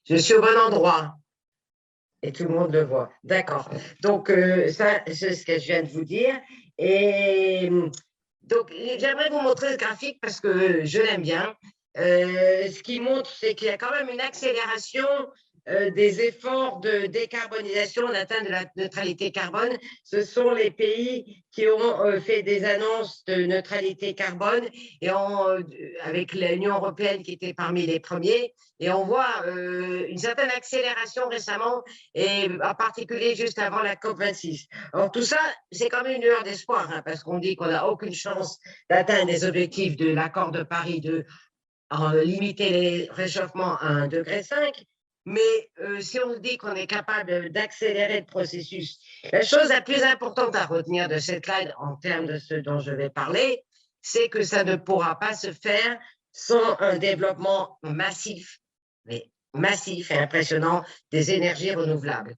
Je suis au bon endroit et tout le monde le voit. D'accord. Donc, ça, c'est ce que je viens de vous dire. Et donc, j'aimerais vous montrer ce graphique parce que je l'aime bien. Ce qui montre, c'est qu'il y a quand même une accélération des efforts de décarbonisation, d'atteinte de la neutralité carbone. Ce sont les pays qui ont fait des annonces de neutralité carbone et avec l'Union européenne qui était parmi les premiers. Et on voit une certaine accélération récemment, et en particulier juste avant la COP26. Alors tout ça, c'est quand même une lueur d'espoir, hein, parce qu'on dit qu'on n'a aucune chance d'atteindre les objectifs de l'accord de Paris de limiter les réchauffements à 1,5 degré. Mais si on dit qu'on est capable d'accélérer le processus, la chose la plus importante à retenir de cette slide en termes de ce dont je vais parler, c'est que ça ne pourra pas se faire sans un développement massif, mais massif et impressionnant des énergies renouvelables.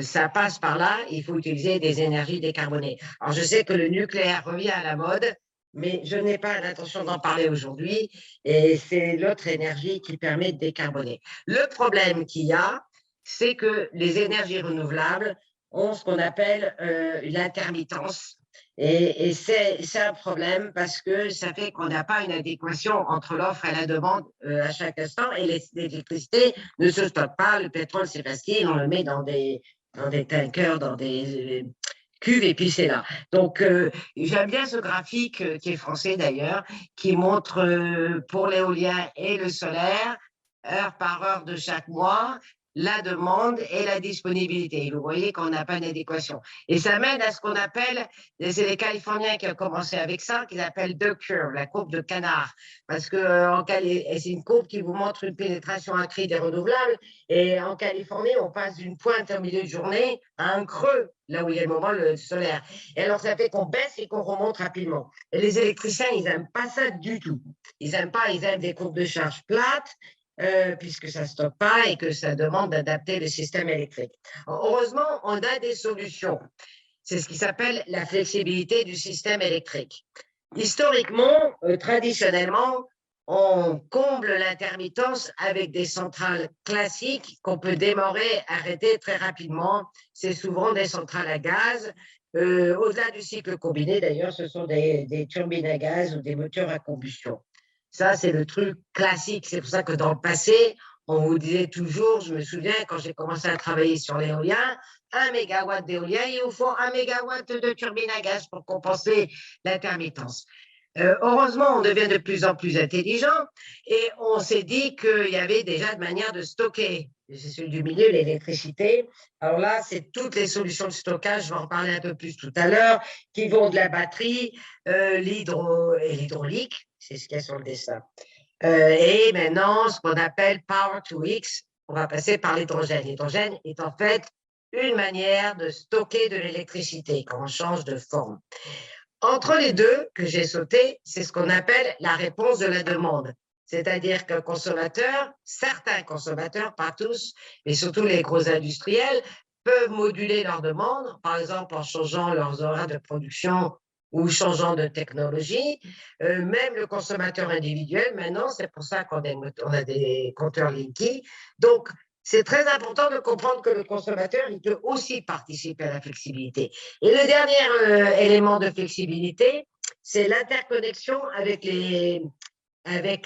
Ça passe par là, il faut utiliser des énergies décarbonées. Alors je sais que le nucléaire revient à la mode, mais je n'ai pas l'intention d'en parler aujourd'hui, et c'est l'autre énergie qui permet de décarboner. Le problème qu'il y a, c'est que les énergies renouvelables ont ce qu'on appelle l'intermittence. Et c'est un problème parce que ça fait qu'on n'a pas une adéquation entre l'offre et la demande à chaque instant. Et l'électricité ne se stocke pas. Le pétrole, c'est facile, on le met dans des tankers, dans des cuves, et puis c'est là. Donc, j'aime bien ce graphique qui est français d'ailleurs, qui montre pour l'éolien et le solaire, heure par heure de chaque mois, la demande et la disponibilité. Vous voyez qu'on n'a pas une adéquation. Et ça mène à ce qu'on appelle, c'est les Californiens qui ont commencé avec ça, qu'ils appellent the curve, la courbe de canard. Parce que c'est une courbe qui vous montre une pénétration accrue des renouvelables. Et en Californie, on passe d'une pointe au milieu de journée à un creux, là où il y a le moment le solaire. Et alors, ça fait qu'on baisse et qu'on remonte rapidement. Et les électriciens, ils n'aiment pas ça du tout. Ils n'aiment pas, ils aiment des courbes de charge plates, puisque ça ne stocke pas et que ça demande d'adapter le système électrique. Heureusement, on a des solutions. C'est ce qui s'appelle la flexibilité du système électrique. Historiquement, traditionnellement, on comble l'intermittence avec des centrales classiques qu'on peut démarrer, arrêter très rapidement. C'est souvent des centrales à gaz. Au-delà du cycle combiné, d'ailleurs, ce sont des turbines à gaz ou des moteurs à combustion. Ça, c'est le truc classique. C'est pour ça que dans le passé, on vous disait toujours, je me souviens, quand j'ai commencé à travailler sur l'éolien, 1 mégawatt d'éolien, il vous faut 1 mégawatt de turbine à gaz pour compenser l'intermittence. Heureusement, on devient de plus en plus intelligent et on s'est dit qu'il y avait déjà de manière de stocker. C'est celui du milieu, l'électricité. Alors là, c'est toutes les solutions de stockage, je vais en parler un peu plus tout à l'heure, qui vont de la batterie, l'hydraulique, c'est ce qu'il y a sur le dessin. Et maintenant, ce qu'on appelle Power to X, on va passer par l'hydrogène. L'hydrogène est en fait une manière de stocker de l'électricité quand on change de forme. Entre les deux que j'ai sauté, c'est ce qu'on appelle la réponse de la demande. C'est-à-dire qu'un consommateur, certains consommateurs, pas tous, mais surtout les gros industriels, peuvent moduler leur demande, par exemple en changeant leurs horaires de production ou changeant de technologie. Même le consommateur individuel, maintenant, c'est pour ça qu'on a des compteurs Linky. Donc, c'est très important de comprendre que le consommateur, il peut aussi participer à la flexibilité. Et le dernier élément de flexibilité, c'est l'interconnexion avec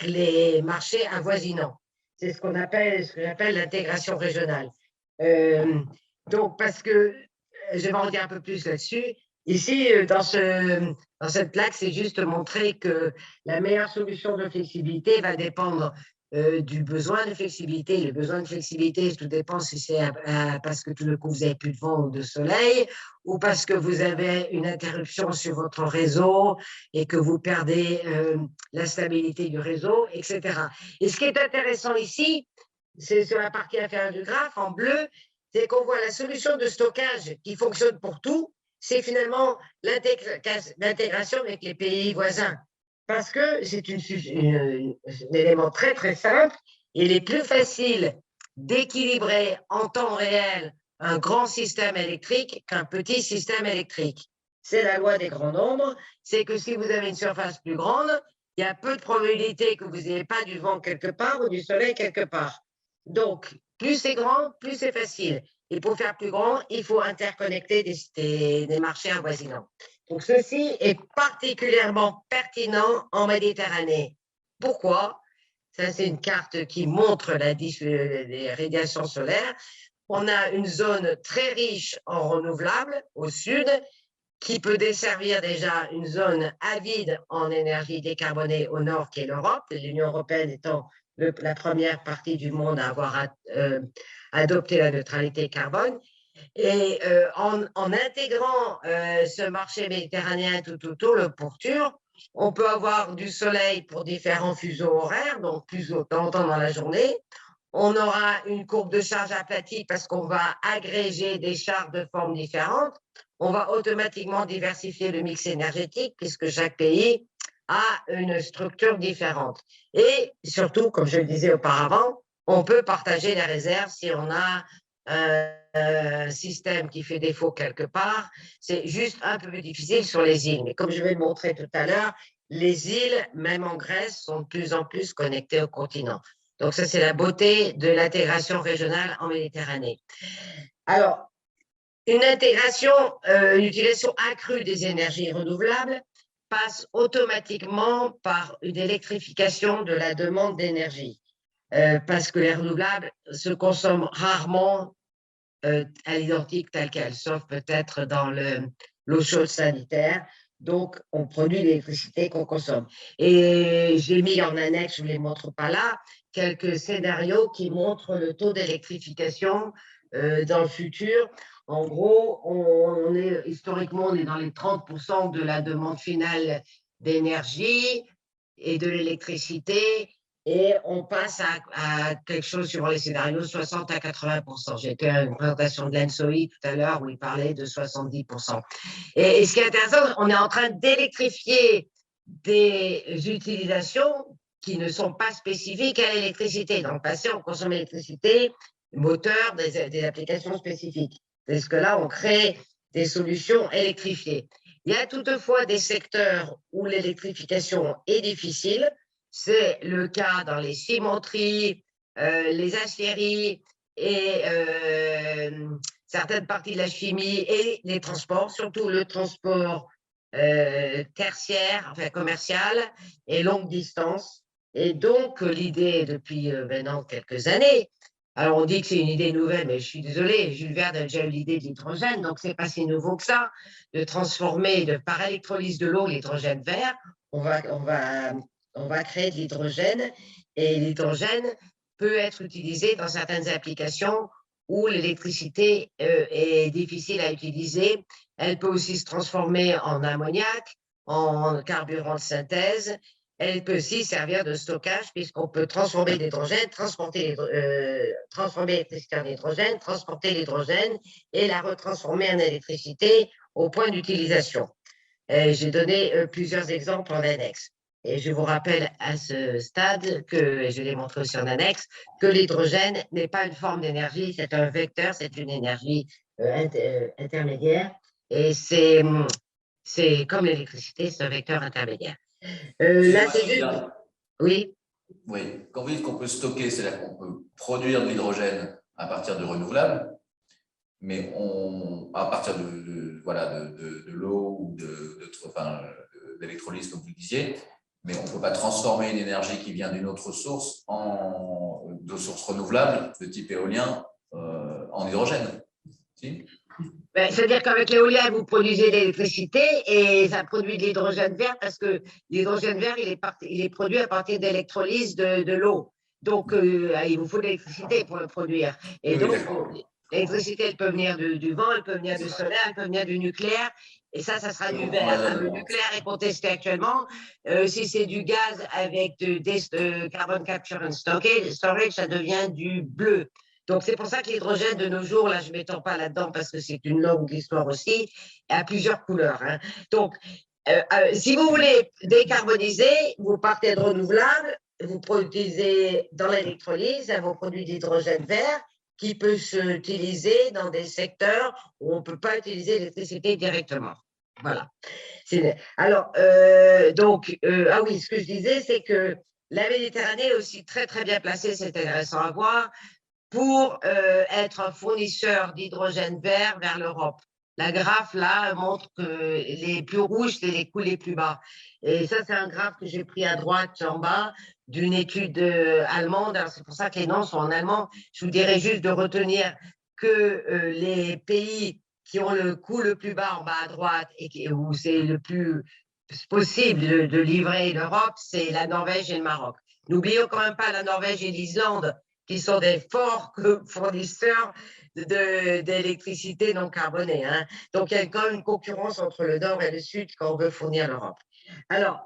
les marchés avoisinants. C'est ce qu'on appelle, ce que j'appelle l'intégration régionale. Donc, parce que, je vais en dire un peu plus là-dessus, ici, dans cette plaque, c'est juste montrer que la meilleure solution de flexibilité va dépendre du besoin de flexibilité. Le besoin de flexibilité, tout dépend si c'est parce que tout d'un coup, vous n'avez plus de vent ou de soleil, ou parce que vous avez une interruption sur votre réseau et que vous perdez la stabilité du réseau, etc. Et ce qui est intéressant ici, c'est sur la partie inférieure du graphe, en bleu, c'est qu'on voit la solution de stockage qui fonctionne pour tout, c'est finalement l'intégration avec les pays voisins. Parce que c'est un élément très, très simple. Il est plus facile d'équilibrer en temps réel un grand système électrique qu'un petit système électrique. C'est la loi des grands nombres. C'est que si vous avez une surface plus grande, il y a peu de probabilité que vous n'ayez pas du vent quelque part ou du soleil quelque part. Donc, plus c'est grand, plus c'est facile. Et pour faire plus grand, il faut interconnecter des marchés avoisinants. Donc, ceci est particulièrement pertinent en Méditerranée. Pourquoi? Ça, c'est une carte qui montre les radiations solaires. On a une zone très riche en renouvelables au sud, qui peut desservir déjà une zone avide en énergie décarbonée au nord, qui est l'Europe, l'Union européenne étant la première partie du monde à avoir adopté la neutralité carbone. Et en intégrant ce marché méditerranéen tout autour, le pourture, on peut avoir du soleil pour différents fuseaux horaires, donc plus longtemps dans la journée. On aura une courbe de charge aplatie parce qu'on va agréger des charges de formes différentes. On va automatiquement diversifier le mix énergétique puisque chaque pays a une structure différente. Et surtout, comme je le disais auparavant, on peut partager les réserves si on a un système qui fait défaut quelque part. C'est juste un peu plus difficile sur les îles. Mais comme je vais le montrer tout à l'heure, les îles, même en Grèce, sont de plus en plus connectées au continent. Donc ça, c'est la beauté de l'intégration régionale en Méditerranée. Alors, une intégration, une utilisation accrue des énergies renouvelables passe automatiquement par une électrification de la demande d'énergie, parce que les renouvelables se consomment rarement à l'identique telle qu'elle, sauf peut-être dans l'eau chaude sanitaire. Donc, on produit l'électricité qu'on consomme. Et j'ai mis en annexe, je ne les montre pas là, quelques scénarios qui montrent le taux d'électrification dans le futur. En gros, historiquement, on est dans les 30% de la demande finale d'énergie et de l'électricité, et on passe à quelque chose sur les scénarios 60 à 80%. J'ai fait une présentation de l'ENSOI tout à l'heure où il parlait de 70%. Et ce qui est intéressant, on est en train d'électrifier des utilisations qui ne sont pas spécifiques à l'électricité. Dans le passé, on consommait l'électricité, moteur, des applications spécifiques. Parce que là, on crée des solutions électrifiées. Il y a toutefois des secteurs où l'électrification est difficile. C'est le cas dans les cimenteries, les aciéries et certaines parties de la chimie et les transports, surtout le transport tertiaire, enfin commercial et longue distance. Et donc, l'idée depuis maintenant quelques années, alors on dit que c'est une idée nouvelle, mais je suis désolée, Jules Verne a déjà eu l'idée de l'hydrogène, donc c'est pas si nouveau que ça, de transformer par électrolyse de l'eau l'hydrogène vert. On va créer de l'hydrogène et l'hydrogène peut être utilisé dans certaines applications où l'électricité est difficile à utiliser. Elle peut aussi se transformer en ammoniac, en carburant de synthèse. Elle peut aussi servir de stockage puisqu'on peut transformer l'hydrogène, transformer l'électricité en hydrogène, transporter l'hydrogène et la retransformer en électricité au point d'utilisation. J'ai donné plusieurs exemples en annexe. Et je vous rappelle à ce stade, et je l'ai montré aussi en annexe, que l'hydrogène n'est pas une forme d'énergie, c'est un vecteur, c'est une énergie intermédiaire. Et c'est comme l'électricité, c'est un vecteur intermédiaire. Là, c'est juste… Oui. Oui, quand vous dites qu'on peut stocker, c'est-à-dire qu'on peut produire de l'hydrogène à partir de renouvelables, mais à partir de l'eau ou d'électrolyse, comme vous le disiez, mais on ne peut pas transformer une énergie qui vient d'une autre source de source renouvelable de type éolien en hydrogène. Si? C'est-à-dire qu'avec l'éolien, vous produisez de l'électricité et ça produit de l'hydrogène vert parce que l'hydrogène vert, il est produit à partir d'électrolyse de l'eau. Donc, il vous faut de l'électricité pour le produire. Et donc, l'électricité, elle peut venir du vent, elle peut venir du solaire, elle peut venir du nucléaire. Et ça sera du vert. Le nucléaire est contesté actuellement. Si c'est du gaz avec carbon capture and storage, ça devient du bleu. Donc, c'est pour ça que l'hydrogène de nos jours, là, je ne m'étends pas là-dedans parce que c'est une longue histoire aussi, a plusieurs couleurs. Hein. Donc, si vous voulez décarboniser, vous partez de renouvelables, vous produisez dans l'électrolyse un produit d'hydrogène vert qui peut s'utiliser dans des secteurs où on ne peut pas utiliser l'électricité directement. Voilà. Alors, ah oui, ce que je disais, c'est que la Méditerranée est aussi très, très bien placée, c'est intéressant à voir, pour être un fournisseur d'hydrogène vert vers l'Europe. La graphe, là, montre que les plus rouges, c'est les coûts les plus bas. Et ça, c'est un graphe que j'ai pris à droite en bas d'une étude allemande. C'est pour ça que les noms sont en allemand. Je vous dirais juste de retenir que les pays qui ont le coût le plus bas en bas à droite et où c'est le plus possible de livrer l'Europe, c'est la Norvège et le Maroc. N'oublions quand même pas la Norvège et l'Islande, qui sont des forts fournisseurs d'électricité non carbonée. Hein. Donc, il y a quand même une concurrence entre le Nord et le Sud quand on veut fournir l'Europe. Alors,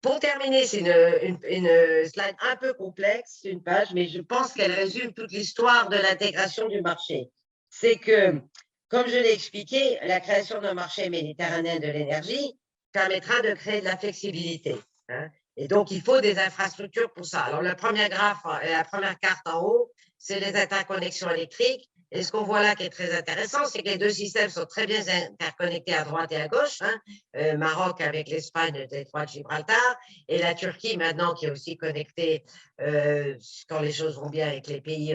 pour terminer, c'est une slide un peu complexe, une page, mais je pense qu'elle résume toute l'histoire de l'intégration du marché. C'est que, comme je l'ai expliqué, la création d'un marché méditerranéen de l'énergie permettra de créer de la flexibilité. Hein. Et donc, il faut des infrastructures pour ça. Alors, la première carte en haut, c'est les interconnexions électriques. Et ce qu'on voit là qui est très intéressant, c'est que les deux systèmes sont très bien interconnectés à droite et à gauche. Hein. Maroc avec l'Espagne, le détroit de Gibraltar, et la Turquie maintenant qui est aussi connectée, quand les choses vont bien avec les pays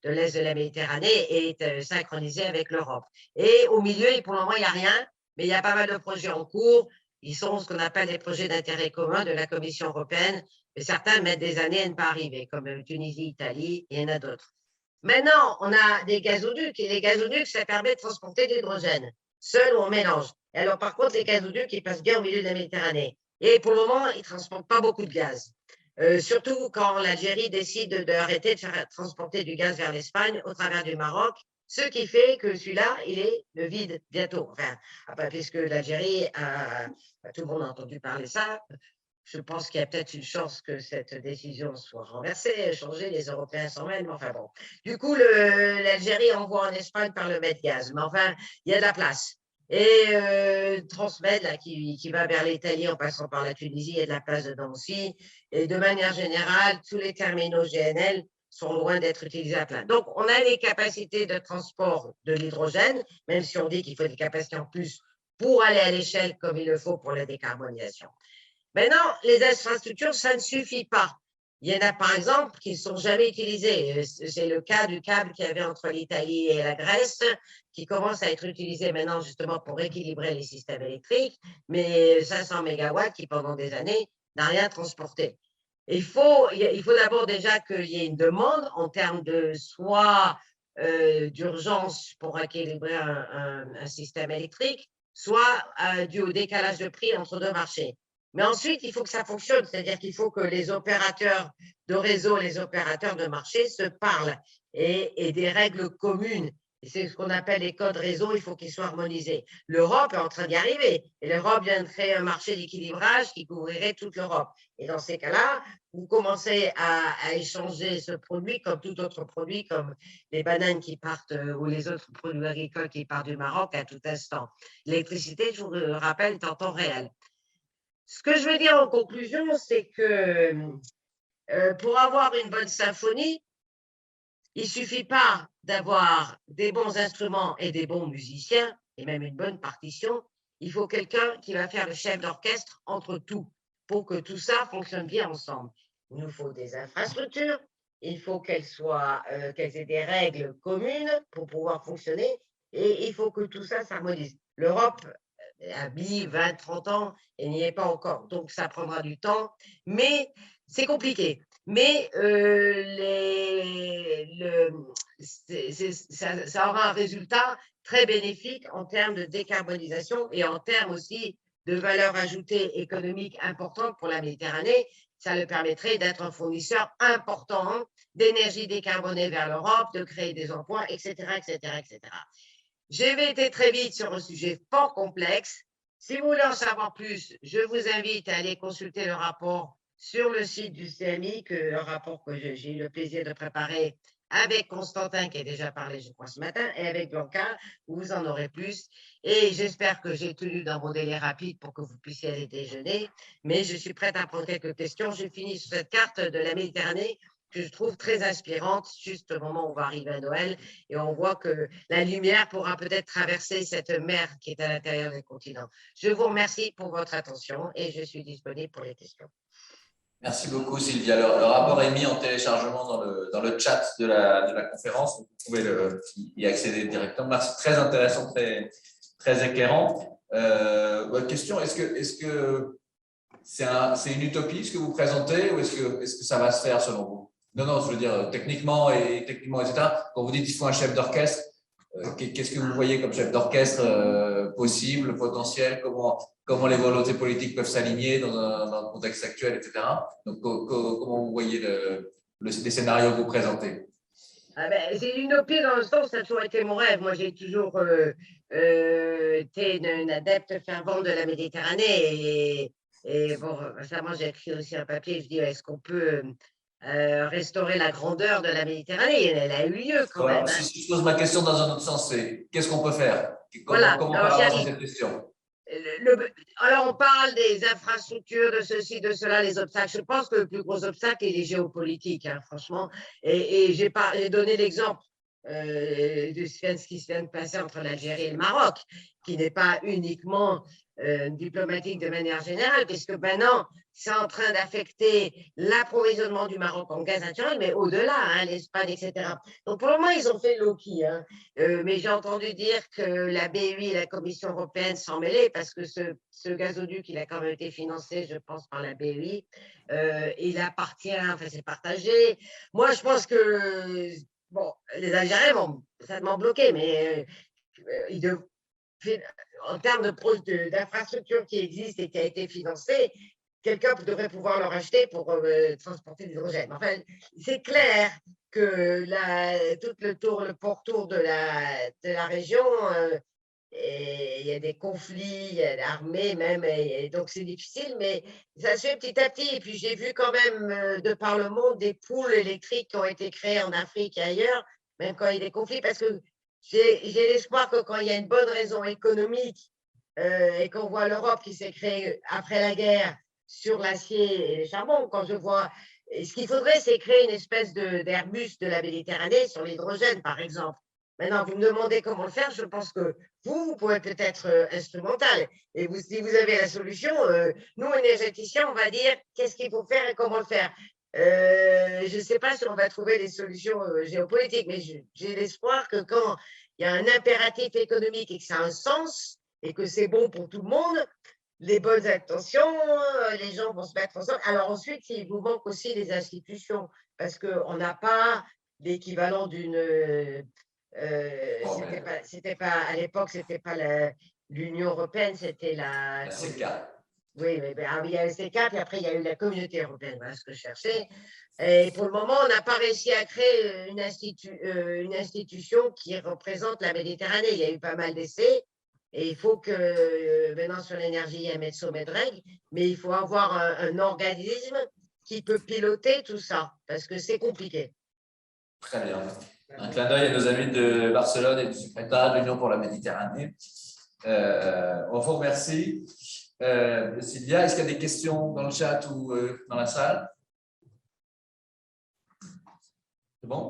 de l'Est de la Méditerranée, est synchronisée avec l'Europe. Et au milieu, pour le moment, il n'y a rien, mais il y a pas mal de projets en cours. Ils sont ce qu'on appelle les projets d'intérêt commun de la Commission européenne, mais certains mettent des années à ne pas arriver, comme Tunisie, Italie, et il y en a d'autres. Maintenant, on a des gazoducs, et les gazoducs, ça permet de transporter de l'hydrogène, seul ou en mélange. Et alors, par contre, les gazoducs, ils passent bien au milieu de la Méditerranée. Et pour le moment, ils ne transportent pas beaucoup de gaz. Surtout quand l'Algérie décide d'arrêter de faire transporter du gaz vers l'Espagne au travers du Maroc, ce qui fait que celui-là, il est vide bientôt. Enfin, puisque l'Algérie, tout le monde a entendu parler de ça, je pense qu'il y a peut-être une chance que cette décision soit renversée, changée, les Européens s'en mêlent, mais enfin bon. Du coup, l'Algérie envoie en Espagne par le Med-Gaz, mais enfin, il y a de la place. Et Transmed, là, qui va vers l'Italie en passant par la Tunisie, il y a de la place dedans aussi. Et de manière générale, tous les terminaux GNL sont loin d'être utilisés à plein. Donc, on a les capacités de transport de l'hydrogène, même si on dit qu'il faut des capacités en plus pour aller à l'échelle comme il le faut pour la décarbonisation. Maintenant, les infrastructures, ça ne suffit pas. Il y en a, par exemple, qui ne sont jamais utilisées. C'est le cas du câble qu'il y avait entre l'Italie et la Grèce, qui commence à être utilisé maintenant justement pour équilibrer les systèmes électriques, mais 500 mégawatts qui, pendant des années, n'a rien transporté. Il faut d'abord déjà qu'il y ait une demande en termes de soit d'urgence pour équilibrer un système électrique, soit dû au décalage de prix entre deux marchés. Mais ensuite, il faut que ça fonctionne, c'est-à-dire qu'il faut que les opérateurs de réseau, les opérateurs de marché se parlent et des règles communes. C'est ce qu'on appelle les codes réseau, il faut qu'ils soient harmonisés. L'Europe est en train d'y arriver et l'Europe vient de créer un marché d'équilibrage qui couvrirait toute l'Europe. Et dans ces cas-là, vous commencez à échanger ce produit comme tout autre produit, comme les bananes qui partent ou les autres produits agricoles qui partent du Maroc à tout instant. L'électricité, je vous le rappelle, est en temps réel. Ce que je veux dire en conclusion, c'est que pour avoir une bonne symphonie, il ne suffit pas d'avoir des bons instruments et des bons musiciens, et même une bonne partition. Il faut quelqu'un qui va faire le chef d'orchestre entre tout, pour que tout ça fonctionne bien ensemble. Il nous faut des infrastructures, il faut qu'elles aient des règles communes pour pouvoir fonctionner, et il faut que tout ça s'harmonise. L'Europe a mis 20, 30 ans et n'y est pas encore. Donc, ça prendra du temps, mais c'est compliqué. Mais ça aura un résultat très bénéfique en termes de décarbonisation et en termes aussi de valeur ajoutée économique importante pour la Méditerranée. Ça le permettrait d'être un fournisseur important d'énergie décarbonée vers l'Europe, de créer des emplois, etc., etc., etc. J'ai été très vite sur un sujet fort complexe. Si vous voulez en savoir plus, je vous invite à aller consulter le rapport sur le site du CMI, un rapport que j'ai eu le plaisir de préparer avec Constantin, qui a déjà parlé, je crois, ce matin, et avec Blanca, où vous en aurez plus. Et j'espère que j'ai tenu dans mon délai rapide pour que vous puissiez aller déjeuner. Mais je suis prête à prendre quelques questions. J'ai fini sur cette carte de la Méditerranée que je trouve très inspirante, juste au moment où on va arriver à Noël, et on voit que la lumière pourra peut-être traverser cette mer qui est à l'intérieur des continents. Je vous remercie pour votre attention et je suis disponible pour les questions. Merci beaucoup, Sylvia. Le rapport est mis en téléchargement dans le chat de la conférence. Vous pouvez y accéder directement. Merci, très intéressant, très éclairant. Question, est-ce que c'est une utopie ce que vous présentez ou est-ce que ça va se faire selon vous? Non, je veux dire techniquement, etc. Quand vous dites qu'il faut un chef d'orchestre, qu'est-ce que vous voyez comme chef d'orchestre possible, potentiel? Comment les volontés politiques peuvent s'aligner dans le contexte actuel, etc. Donc, comment vous voyez les scénarios que vous présentez? C'est une utopie dans le sens, ça a toujours été mon rêve. Moi, j'ai toujours été une adepte fervente de la Méditerranée. Et bon, récemment, j'ai écrit aussi un papier. Je dis, est-ce qu'on peut restaurer la grandeur de la Méditerranée? Elle a eu lieu quand même. Alors, si je pose ma question dans un autre sens, c'est qu'est-ce qu'on peut faire? Voilà, Comment alors j'y avancer arrive. cette question? Alors, on parle des infrastructures, de ceci, de cela, les obstacles. Je pense que le plus gros obstacle est les géopolitiques, hein, franchement. Et j'ai donné l'exemple de ce qui se vient de passer entre l'Algérie et le Maroc, qui n'est pas uniquement diplomatique de manière générale, puisque maintenant, c'est en train d'affecter l'approvisionnement du Maroc en gaz naturel, mais au-delà, hein, l'Espagne, etc. Donc, pour le moment, ils ont fait Loki, hein. Mais j'ai entendu dire que la BUI et la Commission européenne s'en mêlaient parce que ce gazoduc, il a quand même été financé, je pense, par la BUI. Il appartient, enfin, c'est partagé. Moi, je pense que, bon, les Algériens vont certainement bloquer, mais en termes d'infrastructures qui existent et qui a été financée, quelqu'un devrait pouvoir leur acheter pour transporter l'hydrogène. Enfin, c'est clair que tout le pourtour de la région, il y a des conflits, il y a l'armée même, et donc c'est difficile, mais ça se fait petit à petit. Et puis j'ai vu quand même de par le monde des poules électriques qui ont été créées en Afrique et ailleurs, même quand il y a des conflits, parce que j'ai l'espoir que quand il y a une bonne raison économique et qu'on voit l'Europe qui s'est créée après la guerre sur l'acier et le charbon, quand je vois, ce qu'il faudrait, c'est créer une espèce d'Airbus de la Méditerranée sur l'hydrogène, par exemple. Maintenant, vous me demandez comment le faire, je pense que vous pouvez peut-être instrumental. Et si vous avez la solution, nous, énergéticiens, on va dire qu'est-ce qu'il faut faire et comment le faire. Je ne sais pas si on va trouver des solutions géopolitiques, mais j'ai l'espoir que quand il y a un impératif économique et que ça a un sens et que c'est bon pour tout le monde, les bonnes intentions, les gens vont se mettre ensemble. Alors ensuite, il vous manque aussi les institutions, parce qu'on n'a pas l'équivalent d'une… c'était pas, à l'époque, c'était pas l'Union européenne, c'était La CK. oui, mais il y a eu ces quatre, et après, il y a eu la communauté européenne, voilà ce que je cherchais. Et pour le moment, on n'a pas réussi à créer une institution qui représente la Méditerranée. Il y a eu pas mal d'essais, et il faut que, maintenant, sur l'énergie, il y a Metso-Medreg, mais il faut avoir un organisme qui peut piloter tout ça, parce que c'est compliqué. Très bien. Un clin d'œil à nos amis de Barcelone et du secrétariat de l'Union pour la Méditerranée. On vous remercie. Sylvia, est-ce qu'il y a des questions dans le chat ou dans la salle? C'est bon?